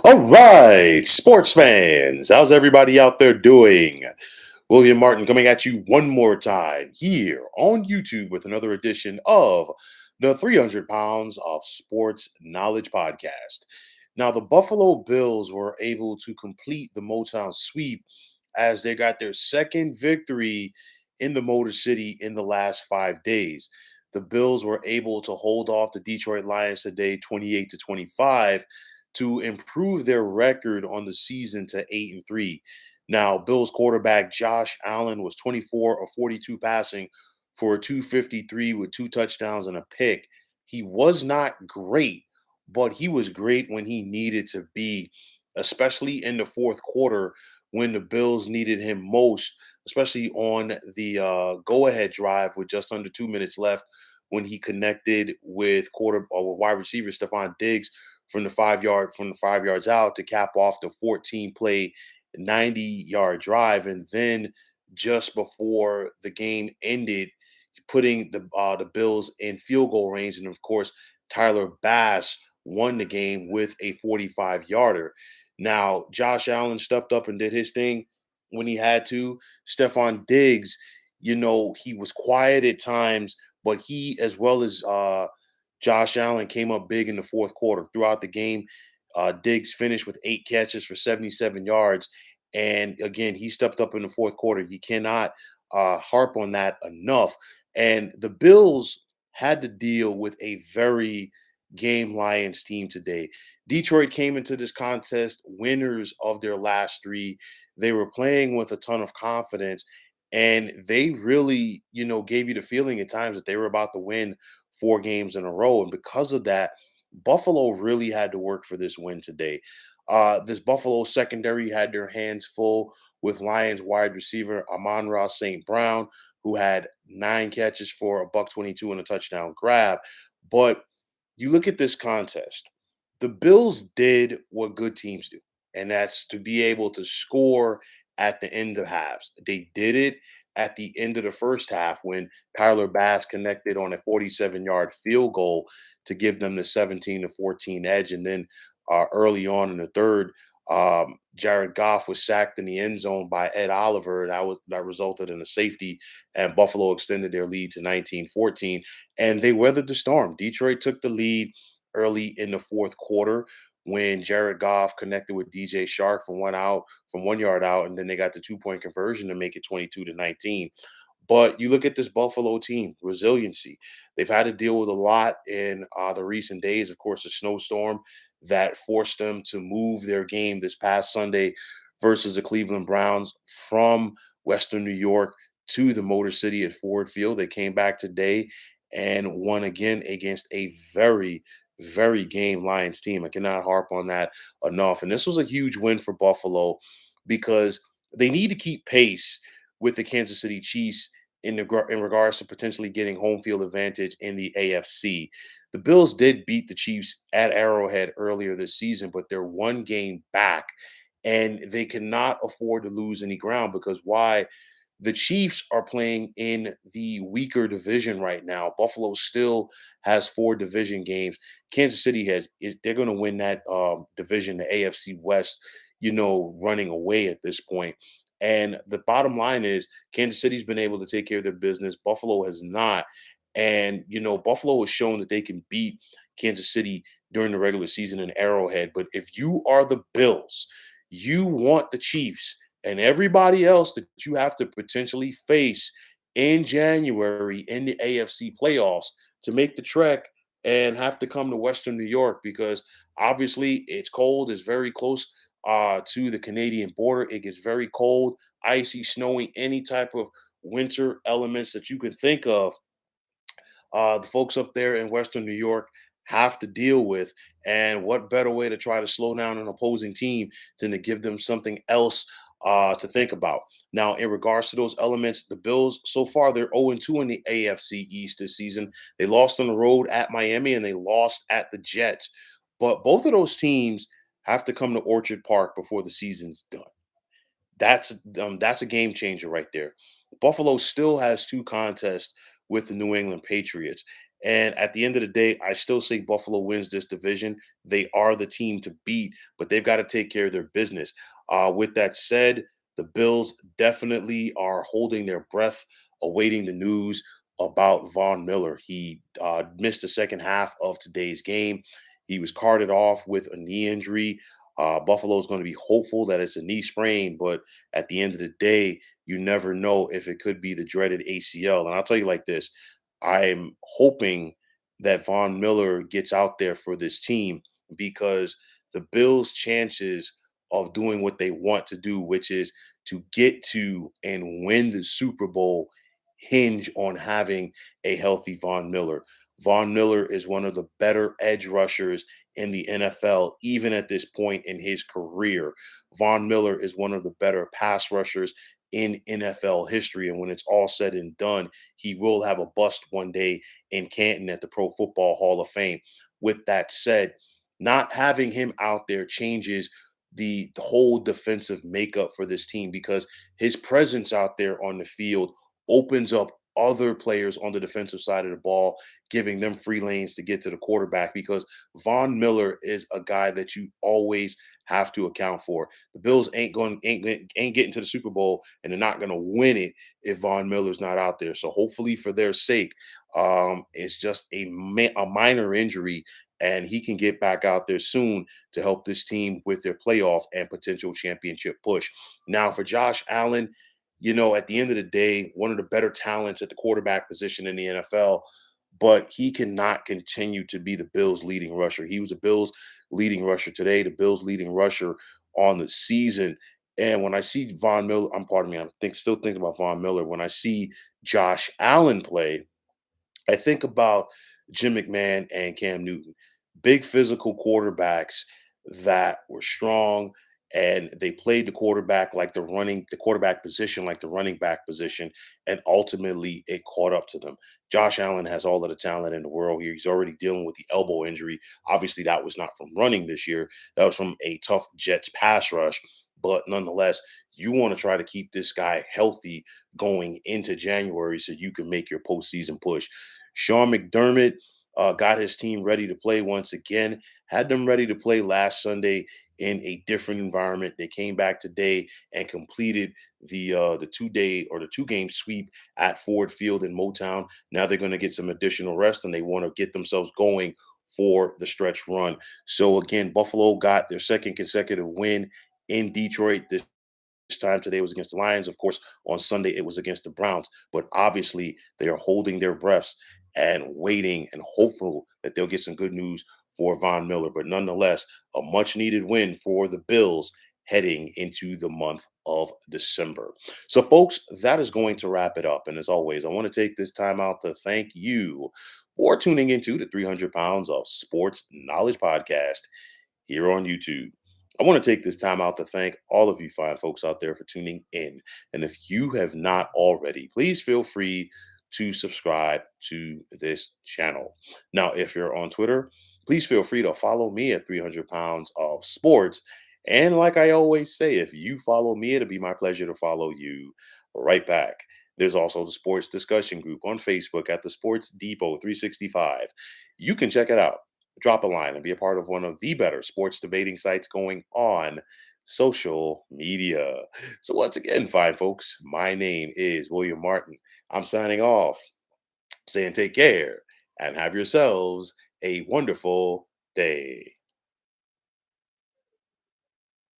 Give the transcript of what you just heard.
All right, sports fans, how's everybody out there doing? William Martin coming at you one more time here on YouTube with another edition of the 300 Pounds of Sports Knowledge Podcast. Now, the Buffalo Bills were able to complete the Motown sweep as they got their second victory in the Motor City in the last 5 days. The Bills were able to hold off the Detroit Lions today 28-25 to improve their record on the season to 8-3. Now, Bills quarterback Josh Allen was 24 of 42 passing for a 253 with two touchdowns and a pick. He was not great, but he was great when he needed to be, especially in the fourth quarter when the Bills needed him most, especially on the go-ahead drive with just under 2 minutes left when he connected with quarter or wide receiver Stephon Diggs from the 5 yards out to cap off the 14 play 90-yard drive. And then just before the game ended, putting the Bills in field goal range. And of course, Tyler Bass won the game with a 45-yarder. Now, Josh Allen stepped up and did his thing when he had to. Stephon Diggs, he was quiet at times, but he, as well as Josh Allen, came up big in the fourth quarter. Throughout the game, Diggs finished with 8 catches for 77 yards. And again, he stepped up in the fourth quarter. You cannot harp on that enough. And the Bills had to deal with a very game Lions team today. Detroit came into this contest winners of their last three. They were playing with a ton of confidence, and they really, gave you the feeling at times that they were about to win 4 games in a row. And because of that, Buffalo really had to work for this win today. This Buffalo secondary had their hands full with Lions wide receiver Amon-Ra St. Brown, who had 9 catches for a buck 22 and a touchdown grab. But you look at this contest, the Bills did what good teams do, and that's to be able to score at the end of halves. They did it at the end of the first half when Tyler Bass connected on a 47-yard field goal to give them the 17-14 edge. And then early on in the third, Jared Goff was sacked in the end zone by Ed Oliver. That resulted in a safety, and Buffalo extended their lead to 19-14. And they weathered the storm. Detroit took the lead early in the fourth quarter when Jared Goff connected with DJ Shark from 1 yard out, and then they got the 2 point conversion to make it 22-19. But you look at this Buffalo team, resiliency. They've had to deal with a lot in the recent days. Of course, the snowstorm that forced them to move their game this past Sunday versus the Cleveland Browns from Western New York to the Motor City at Ford Field. They came back today and won again against a very, very game Lions team. I cannot harp on that enough. And this was a huge win for Buffalo because they need to keep pace with the Kansas City Chiefs in regards to potentially getting home field advantage in the AFC. The Bills did beat the Chiefs at Arrowhead earlier this season, but they're 1 game back, and they cannot afford to lose any ground because why? The Chiefs are playing in the weaker division right now. Buffalo still has 4 division games. Kansas City they're going to win that division, the AFC West, running away at this point. And the bottom line is Kansas City's been able to take care of their business. Buffalo has not. And, Buffalo has shown that they can beat Kansas City during the regular season in Arrowhead. But if you are the Bills, you want the Chiefs and everybody else that you have to potentially face in January in the AFC playoffs to make the trek and have to come to Western New York because obviously it's cold, it's very close to the Canadian border. It gets very cold, icy, snowy, any type of winter elements that you can think of. The folks up there in Western New York have to deal with. And what better way to try to slow down an opposing team than to give them something else to think about? Now, in regards to those elements, the Bills, so far, they're 0-2 in the AFC East this season. They lost on the road at Miami and they lost at the Jets. But both of those teams have to come to Orchard Park before the season's done. That's a game changer right there. Buffalo still has 2 contests with the New England Patriots. And at the end of the day, I still say Buffalo wins this division. They are the team to beat, but they've got to take care of their business. With that said, the Bills definitely are holding their breath, awaiting the news about Von Miller. He missed the second half of today's game. He was carted off with a knee injury. Buffalo's going to be hopeful that it's a knee sprain, but at the end of the day, you never know if it could be the dreaded ACL. And I'll tell you like this, I'm hoping that Von Miller gets out there for this team because the Bills' chances of doing what they want to do, which is to get to and win the Super Bowl, hinge on having a healthy Von Miller. Von Miller is one of the better edge rushers in the NFL, even at this point in his career. Von Miller is one of the better pass rushers in NFL history. And when it's all said and done, he will have a bust one day in Canton at the Pro Football Hall of Fame. With that said, not having him out there changes the whole defensive makeup for this team because his presence out there on the field opens up other players on the defensive side of the ball, giving them free lanes to get to the quarterback because Von Miller is a guy that you always have to account for. The Bills ain't getting to the Super Bowl and they're not going to win it if Von Miller's not out there. So hopefully for their sake, it's just a minor injury and he can get back out there soon to help this team with their playoff and potential championship push. Now for Josh Allen, at the end of the day, one of the better talents at the quarterback position in the NFL, but he cannot continue to be the Bills' leading rusher. He was the Bills' leading rusher today, the Bills' leading rusher on the season. And when I see Von Miller, pardon me, still thinking about Von Miller. When I see Josh Allen play, I think about Jim McMahon and Cam Newton, big physical quarterbacks that were strong and they played the quarterback position like the running back position, and ultimately it caught up to them. Josh Allen has all of the talent in the world here. He's already dealing with the elbow injury. Obviously, that was not from running this year. That was from a tough Jets pass rush. But nonetheless, you want to try to keep this guy healthy going into January so you can make your postseason push. Sean McDermott got his team ready to play once again, had them ready to play last Sunday in a different environment. They came back today and completed the 2 day or the 2 game sweep at Ford Field in Motown. Now they're going to get some additional rest and they want to get themselves going for the stretch run. So again, Buffalo got their second consecutive win in Detroit this time today was against the Lions. Of course, on Sunday it was against the Browns. But obviously, they are holding their breaths and waiting and hopeful that they'll get some good news for Von Miller. But nonetheless, a much needed win for the Bills heading into the month of December. So, folks, that is going to wrap it up. And as always, I want to take this time out to thank you for tuning into the 300 Pounds of Sports Knowledge podcast here on YouTube. I want to take this time out to thank all of you fine folks out there for tuning in. And if you have not already, please feel free to subscribe to this channel. Now, if you're on Twitter, please feel free to follow me at 300 Pounds of Sports. And like I always say, if you follow me, it'll be my pleasure to follow you right back. There's also the sports discussion group on Facebook at the Sports Depot 365. You can check it out, drop a line, and be a part of one of the better sports debating sites going on social media. So, once again, fine folks, my name is William Martin. I'm signing off, saying take care and have yourselves a wonderful day.